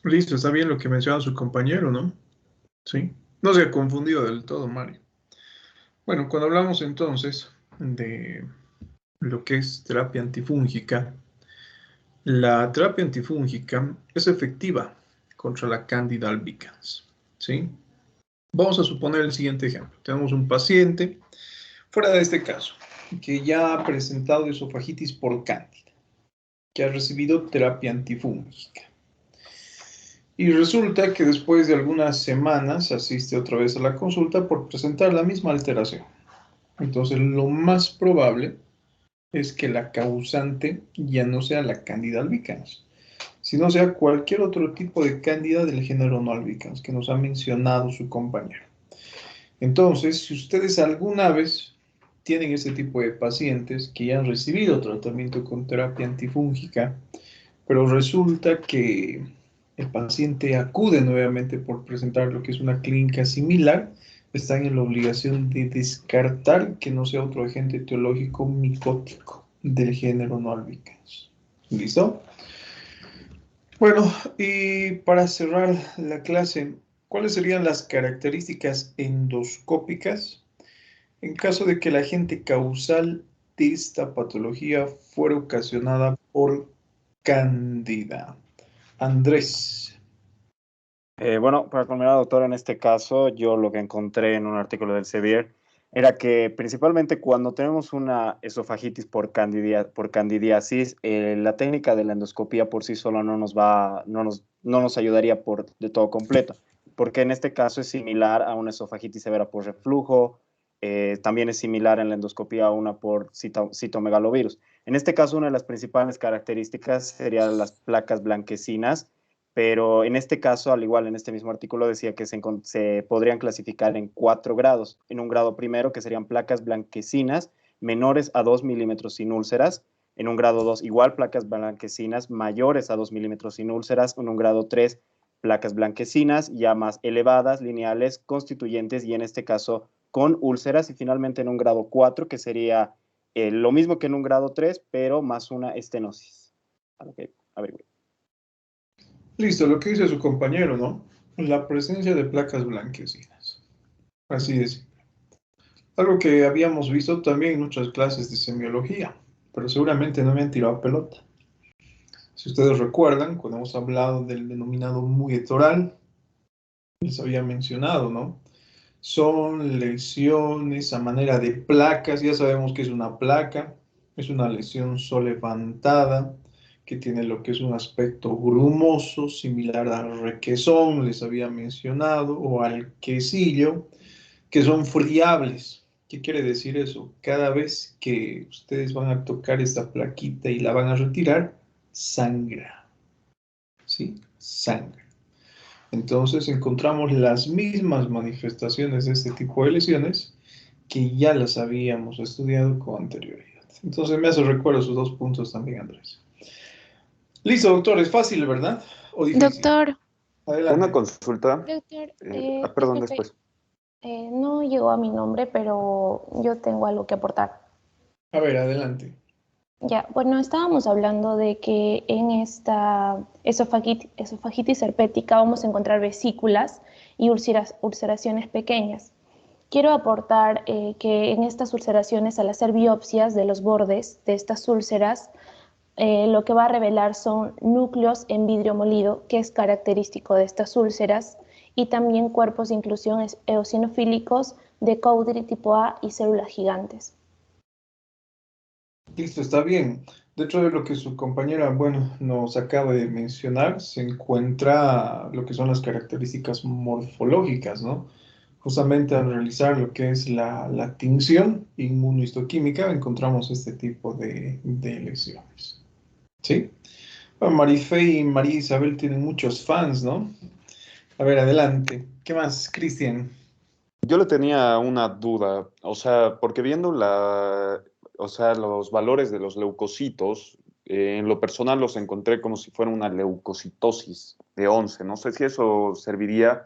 [SPEAKER 1] Listo, está bien lo que menciona su compañero, ¿no? Sí. No se ha confundido del todo, Mario. Bueno, cuando hablamos entonces de lo que es terapia antifúngica, la terapia antifúngica es efectiva contra la Candida albicans, ¿sí? Vamos a suponer el siguiente ejemplo. Tenemos un paciente, fuera de este caso, que ya ha presentado esofagitis por cándida, que ha recibido terapia antifúngica. Y resulta que después de algunas semanas asiste otra vez a la consulta por presentar la misma alteración. Entonces, lo más probable es que la causante ya no sea la Candida albicans, sino sea cualquier otro tipo de cándida del género no albicans que nos ha mencionado su compañero. Entonces, si ustedes alguna vez tienen este tipo de pacientes que ya han recibido tratamiento con terapia antifúngica, pero resulta que el paciente acude nuevamente por presentar lo que es una clínica similar, están en la obligación de descartar que no sea otro agente etiológico micótico del género no albicans. ¿Listo? Bueno, y para cerrar la clase, ¿cuáles serían las características endoscópicas en caso de que el agente causal de esta patología fuera ocasionada por cándida? Andrés.
[SPEAKER 12] Bueno, para culminar, doctor, en este caso, yo lo que encontré en un artículo del Sevier era que principalmente cuando tenemos una esofagitis por candidiasis, la técnica de la endoscopía por sí sola no nos ayudaría de todo completo, porque en este caso es similar a una esofagitis severa por reflujo, también es similar en la endoscopía a una por citomegalovirus. En este caso, una de las principales características serían las placas blanquecinas, pero en este caso, al igual en este mismo artículo decía que se podrían clasificar en 4 grados. En un grado primero, que serían placas blanquecinas menores a 2 milímetros sin úlceras. En un grado 2, igual placas blanquecinas mayores a 2 milímetros sin úlceras. En un grado 3, placas blanquecinas ya más elevadas, lineales, constituyentes y en este caso con úlceras. Y finalmente en un grado 4, que sería lo mismo que en un grado 3, pero más una estenosis. Okay, a ver.
[SPEAKER 1] Listo, lo que dice su compañero, ¿no? La presencia de placas blanquecinas. Así de simple. Algo que habíamos visto también en nuestras clases de semiología, pero seguramente no me han tirado pelota. Si ustedes recuerdan, cuando hemos hablado del denominado muetoral, les había mencionado, ¿no? Son lesiones a manera de placas, ya sabemos que es una placa, es una lesión solevantada, que tiene lo que es un aspecto grumoso, similar al requesón, les había mencionado, o al quesillo, que son friables. ¿Qué quiere decir eso? Cada vez que ustedes van a tocar esta plaquita y la van a retirar, sangra. ¿Sí? sangre. Entonces encontramos las mismas manifestaciones de este tipo de lesiones que ya las habíamos estudiado con anterioridad. Entonces me hace recuerdo sus 2 puntos también, Andrés. Listo, doctor, es fácil, ¿verdad? ¿O difícil?
[SPEAKER 13] Doctor,
[SPEAKER 1] Adelante.
[SPEAKER 3] Una consulta.
[SPEAKER 13] doctor,
[SPEAKER 3] Perdón,
[SPEAKER 13] disculpe,
[SPEAKER 3] después.
[SPEAKER 13] no llegó a mi nombre, pero yo tengo algo que aportar.
[SPEAKER 1] A ver, adelante.
[SPEAKER 13] Ya, bueno, estábamos hablando de que en esta esofagitis herpética vamos a encontrar vesículas y ulceraciones pequeñas. Quiero aportar que en estas ulceraciones, al hacer biopsias de los bordes de estas úlceras, lo que va a revelar son núcleos en vidrio molido, que es característico de estas úlceras, y también cuerpos de inclusión eosinofílicos de Cowdery tipo A y células gigantes.
[SPEAKER 1] Listo, está bien. Dentro de lo que su compañera, bueno, nos acaba de mencionar, se encuentra lo que son las características morfológicas, ¿no? Justamente al realizar lo que es la tinción inmunohistoquímica, encontramos este tipo de lesiones. ¿Sí? Bueno, Marife y María Isabel tienen muchos fans, ¿no? A ver, adelante. ¿Qué más, Cristian?
[SPEAKER 3] Yo le tenía una duda, o sea, porque viendo los valores de los leucocitos, en lo personal los encontré como si fuera una leucocitosis de 11. No sé si eso serviría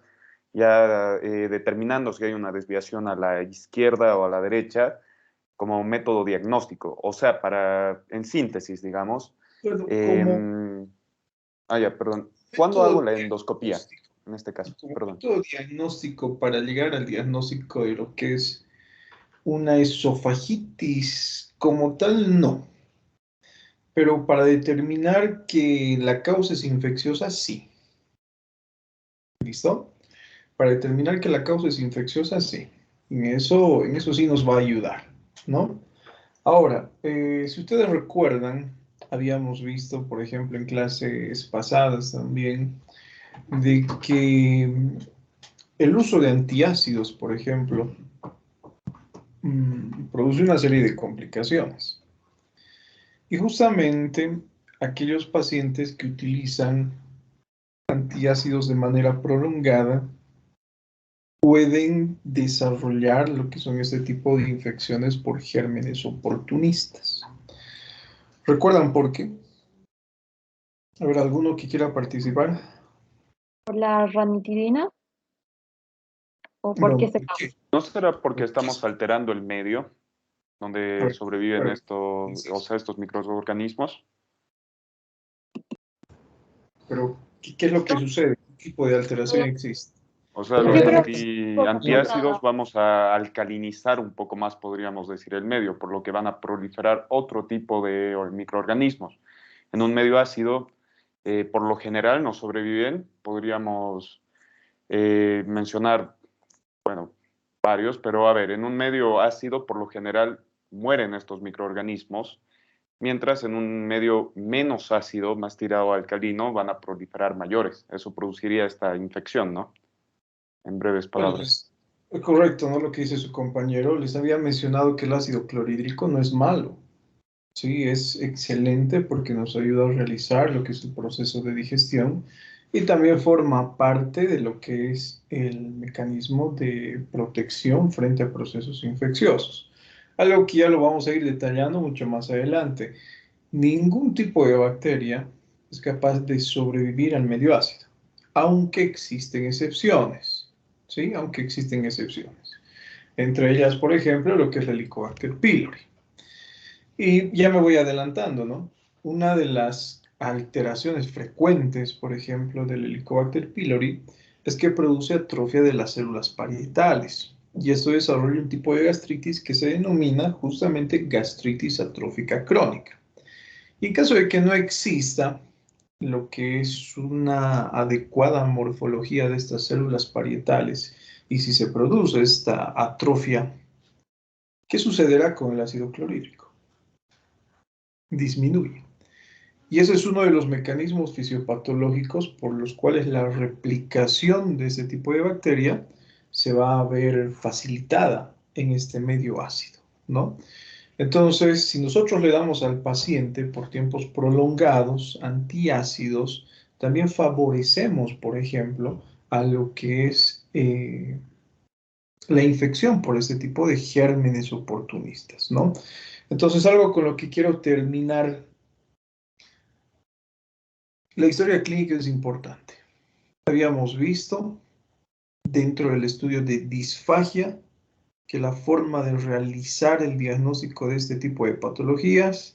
[SPEAKER 3] ya determinando si hay una desviación a la izquierda o a la derecha como método diagnóstico. O sea, en síntesis, digamos.
[SPEAKER 1] Bueno,
[SPEAKER 3] Perdón. ¿Cuándo hago la endoscopía? En este caso, perdón.
[SPEAKER 1] Método diagnóstico para llegar al diagnóstico de lo que es una esofagitis como tal, no. Pero para determinar que la causa es infecciosa, sí. ¿Listo? Para determinar que la causa es infecciosa, sí. En eso sí nos va a ayudar, ¿no? Ahora, si ustedes recuerdan, habíamos visto, por ejemplo, en clases pasadas también, de que el uso de antiácidos, por ejemplo, produce una serie de complicaciones. Y justamente aquellos pacientes que utilizan antiácidos de manera prolongada pueden desarrollar lo que son este tipo de infecciones por gérmenes oportunistas. ¿Recuerdan por qué? A ver, ¿alguno que quiera participar?
[SPEAKER 14] ¿Por la ranitidina? ¿O por qué se causa?
[SPEAKER 3] ¿No será porque estamos alterando el medio donde sobreviven estos microorganismos?
[SPEAKER 1] Pero, ¿qué es lo que sucede? ¿Qué tipo de alteración existe?
[SPEAKER 3] O sea, los antiácidos vamos a alcalinizar un poco más, podríamos decir, el medio, por lo que van a proliferar otro tipo de microorganismos. En un medio ácido, por lo general, no sobreviven. Podríamos mencionar, bueno, varios, pero a ver, en un medio ácido, por lo general, mueren estos microorganismos, mientras en un medio menos ácido, más tirado a alcalino, van a proliferar mayores. Eso produciría esta infección, ¿no? En breves palabras.
[SPEAKER 1] Es correcto, ¿no? Lo que dice su compañero. Les había mencionado que el ácido clorhídrico no es malo. Sí, es excelente porque nos ayuda a realizar lo que es el proceso de digestión y también forma parte de lo que es el mecanismo de protección frente a procesos infecciosos. Algo que ya lo vamos a ir detallando mucho más adelante. Ningún tipo de bacteria es capaz de sobrevivir al medio ácido, aunque existen excepciones. ¿Sí? Aunque existen excepciones. Entre ellas, por ejemplo, lo que es el Helicobacter pylori. Y ya me voy adelantando, ¿no? Una de las alteraciones frecuentes, por ejemplo, del Helicobacter pylori es que produce atrofia de las células parietales. Y esto desarrolla un tipo de gastritis que se denomina justamente gastritis atrófica crónica. Y en caso de que no exista lo que es una adecuada morfología de estas células parietales y si se produce esta atrofia, ¿qué sucederá con el ácido clorhídrico? Disminuye. Y ese es uno de los mecanismos fisiopatológicos por los cuales la replicación de ese tipo de bacteria se va a ver facilitada en este medio ácido, ¿no? Entonces, si nosotros le damos al paciente por tiempos prolongados antiácidos, también favorecemos, por ejemplo, a lo que es la infección por este tipo de gérmenes oportunistas, ¿no? Entonces, algo con lo que quiero terminar. La historia clínica es importante. Habíamos visto dentro del estudio de disfagia que la forma de realizar el diagnóstico de este tipo de patologías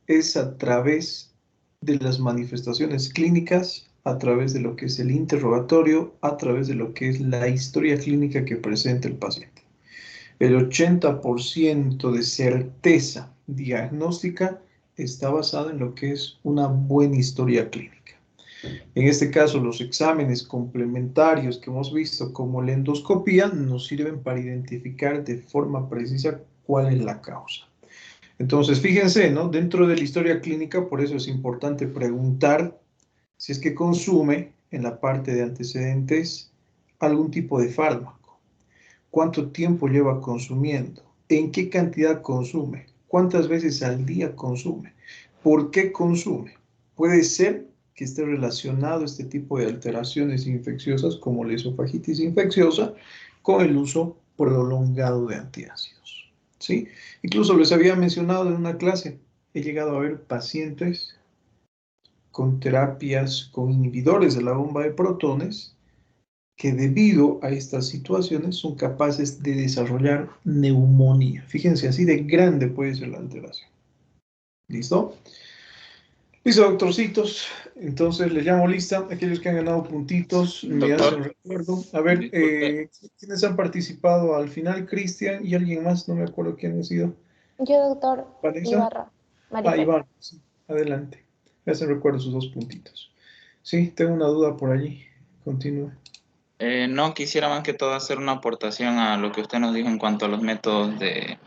[SPEAKER 1] es a través de las manifestaciones clínicas, a través de lo que es el interrogatorio, a través de lo que es la historia clínica que presenta el paciente. El 80% de certeza diagnóstica está basado en lo que es una buena historia clínica. En este caso, los exámenes complementarios que hemos visto, como la endoscopía, nos sirven para identificar de forma precisa cuál es la causa. Entonces, fíjense, ¿no? Dentro de la historia clínica, por eso es importante preguntar si es que consume en la parte de antecedentes algún tipo de fármaco. ¿Cuánto tiempo lleva consumiendo? ¿En qué cantidad consume? ¿Cuántas veces al día consume? ¿Por qué consume? Puede ser que esté relacionado este tipo de alteraciones infecciosas como la esofagitis infecciosa con el uso prolongado de antiácidos, ¿sí? Incluso les había mencionado en una clase, he llegado a ver pacientes con terapias con inhibidores de la bomba de protones que debido a estas situaciones son capaces de desarrollar neumonía. Fíjense, así de grande puede ser la alteración. ¿Listo? Listo, doctorcitos. Entonces les llamo lista. Aquellos que han ganado puntitos, me hacen recuerdo. A ver, ¿quiénes han participado al final? Cristian y alguien más, no me acuerdo quién ha sido.
[SPEAKER 13] Yo, doctor
[SPEAKER 1] ¿Vanessa?
[SPEAKER 13] Ibarra. Maribel.
[SPEAKER 1] Iván, sí. Adelante. Me hacen recuerdo sus 2 puntitos. Sí, tengo una duda por allí. Continúe.
[SPEAKER 9] No, quisiera más que todo hacer una aportación a lo que usted nos dijo en cuanto a los métodos de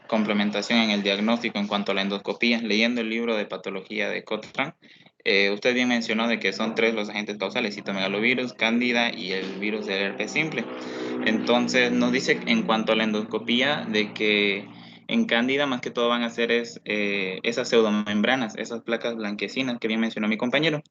[SPEAKER 9] complementación en el diagnóstico en cuanto a la endoscopía. Leyendo el libro de patología de Cochrane, usted bien mencionó de que son 3 los agentes causales: citomegalovirus, cándida y el virus del herpes simple. Entonces nos dice en cuanto a la endoscopía de que en cándida más que todo van a hacer esas pseudomembranas, esas placas blanquecinas que bien mencionó mi compañero.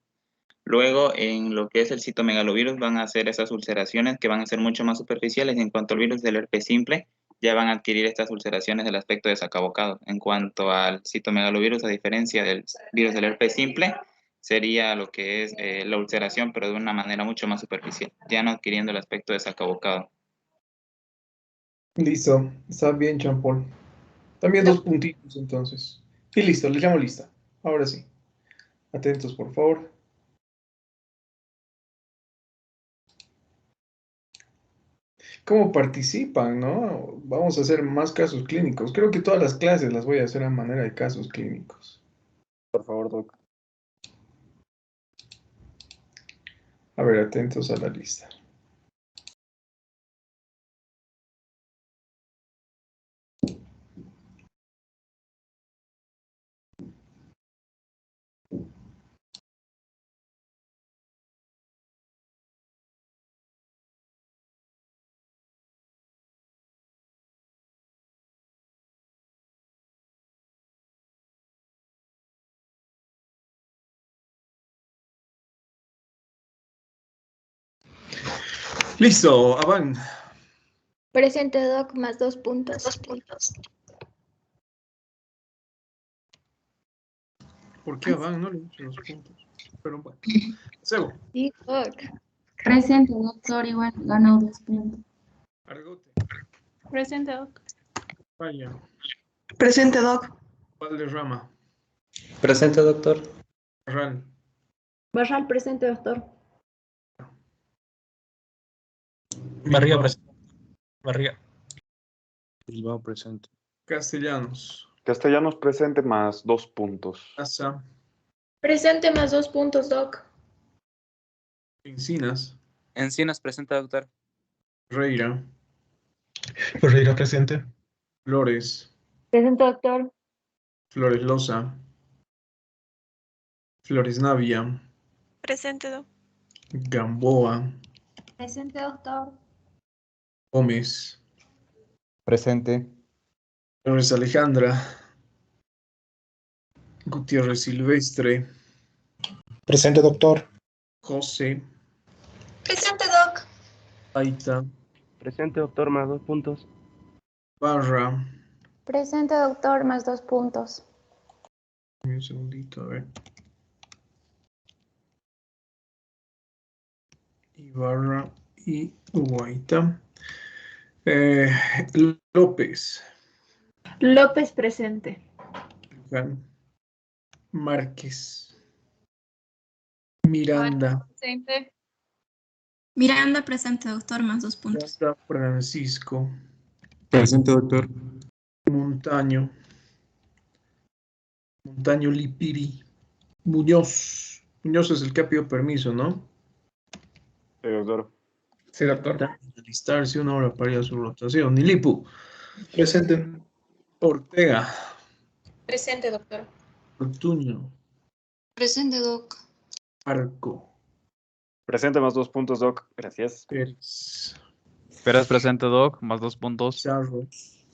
[SPEAKER 9] Luego, en lo que es el citomegalovirus, van a hacer esas ulceraciones que van a ser mucho más superficiales. Y en cuanto al virus del herpes simple, ya van a adquirir estas ulceraciones del aspecto de sacabocado. En cuanto al citomegalovirus, a diferencia del virus del herpes simple, sería lo que es la ulceración, pero de una manera mucho más superficial, ya no adquiriendo el aspecto de sacabocado.
[SPEAKER 1] Listo, está bien, Champol. También 2 puntitos entonces. Y listo, les llamo lista. Ahora sí. Atentos, por favor. ¿Cómo participan, no? Vamos a hacer más casos clínicos. Creo que todas las clases las voy a hacer a manera de casos clínicos.
[SPEAKER 12] Por favor, doc.
[SPEAKER 1] A ver, atentos a la lista. Listo, Avan.
[SPEAKER 6] Presente, doc, más 2 puntos.
[SPEAKER 1] ¿Por qué Avan no le he dicho los puntos? Pero bueno. Sebo.
[SPEAKER 6] Sí, doc.
[SPEAKER 8] Presente, doctor, igual ganó 2 puntos.
[SPEAKER 1] Argote.
[SPEAKER 15] Presente, doc.
[SPEAKER 1] Falla.
[SPEAKER 16] Presente, doc.
[SPEAKER 1] Valderrama.
[SPEAKER 17] Presente, doctor.
[SPEAKER 1] Barral.
[SPEAKER 14] Barral, presente, doctor.
[SPEAKER 17] Barriga presente. Barriga.
[SPEAKER 12] Bilbao presente.
[SPEAKER 1] Castellanos.
[SPEAKER 3] Castellanos presente más 2 puntos.
[SPEAKER 1] Asa.
[SPEAKER 6] Presente más 2 puntos, doc.
[SPEAKER 1] Encinas.
[SPEAKER 18] Encinas presente, doctor.
[SPEAKER 1] Ferreira.
[SPEAKER 17] Ferreira presente.
[SPEAKER 1] Flores.
[SPEAKER 14] Presente, doctor.
[SPEAKER 1] Flores Loza. Flores Navia.
[SPEAKER 15] Presente, doc.
[SPEAKER 1] Gamboa.
[SPEAKER 8] Presente, doctor.
[SPEAKER 1] Gómez.
[SPEAKER 17] Presente.
[SPEAKER 1] Flores Alejandra. Gutiérrez Silvestre.
[SPEAKER 17] Presente, doctor.
[SPEAKER 1] José.
[SPEAKER 15] Presente, Doc.
[SPEAKER 1] Aita.
[SPEAKER 10] Presente, doctor, más 2 puntos.
[SPEAKER 1] Barra.
[SPEAKER 13] Presente, doctor, más 2 puntos.
[SPEAKER 1] Un segundito, a ver. Ibarra y Guaita. López.
[SPEAKER 14] López presente.
[SPEAKER 1] Luján. Márquez. Miranda.
[SPEAKER 15] Presente.
[SPEAKER 5] Miranda presente, doctor, más 2 puntos.
[SPEAKER 1] Miranda Francisco.
[SPEAKER 17] Presente, doctor.
[SPEAKER 1] Montaño. Montaño Lipiri. Muñoz. Muñoz es el que ha pedido permiso, ¿no?
[SPEAKER 12] Sí, doctor.
[SPEAKER 11] Sí, doctor.
[SPEAKER 1] Alistarse 1 hora para ir a su rotación. Nilipu.
[SPEAKER 17] Presente.
[SPEAKER 1] Ortega.
[SPEAKER 15] Presente, doctor.
[SPEAKER 1] Ortuño.
[SPEAKER 15] Presente, Doc.
[SPEAKER 1] Arco.
[SPEAKER 12] Presente, más 2 puntos, Doc. Gracias.
[SPEAKER 1] Pérez.
[SPEAKER 4] Pérez presente, Doc, más 2 puntos.
[SPEAKER 1] Charro.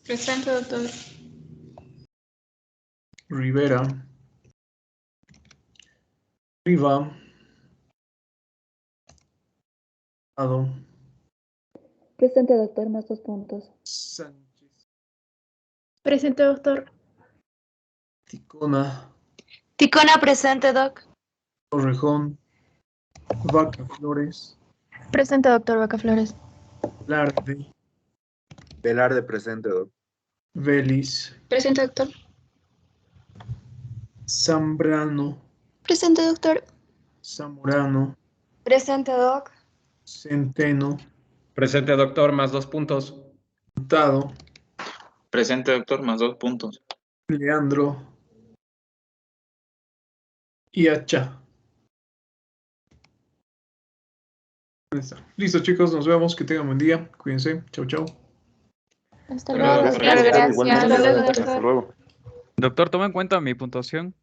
[SPEAKER 15] Presente, doctor.
[SPEAKER 1] Rivera. Riva. Ado.
[SPEAKER 7] Presente, doctor, más 2 puntos.
[SPEAKER 1] Sánchez.
[SPEAKER 15] Presente, doctor.
[SPEAKER 1] Ticona.
[SPEAKER 15] Ticona presente, Doc.
[SPEAKER 1] Torrejón. Vaca Flores.
[SPEAKER 15] Presente, doctor Vaca Flores.
[SPEAKER 1] Larde.
[SPEAKER 2] Velarde presente, Doc.
[SPEAKER 1] Vélez.
[SPEAKER 15] Presente, doctor.
[SPEAKER 1] Zambrano.
[SPEAKER 15] Presente, doctor.
[SPEAKER 1] Zamorano.
[SPEAKER 15] Presente, Doc.
[SPEAKER 1] Centeno.
[SPEAKER 11] Presente, doctor, más 2 puntos.
[SPEAKER 1] Hurtado.
[SPEAKER 9] Presente, doctor, más 2 puntos.
[SPEAKER 1] Leandro. Y Hacha. Ahí está. Listo, chicos, nos vemos. Que tengan buen día. Cuídense. Chau, chau.
[SPEAKER 13] Hasta luego,
[SPEAKER 3] Gracias,
[SPEAKER 13] doctor.
[SPEAKER 3] doctor. Igualmente,
[SPEAKER 15] Hasta luego,
[SPEAKER 3] hasta
[SPEAKER 15] doctor.
[SPEAKER 3] luego.
[SPEAKER 4] Doctor, toma en cuenta mi puntuación.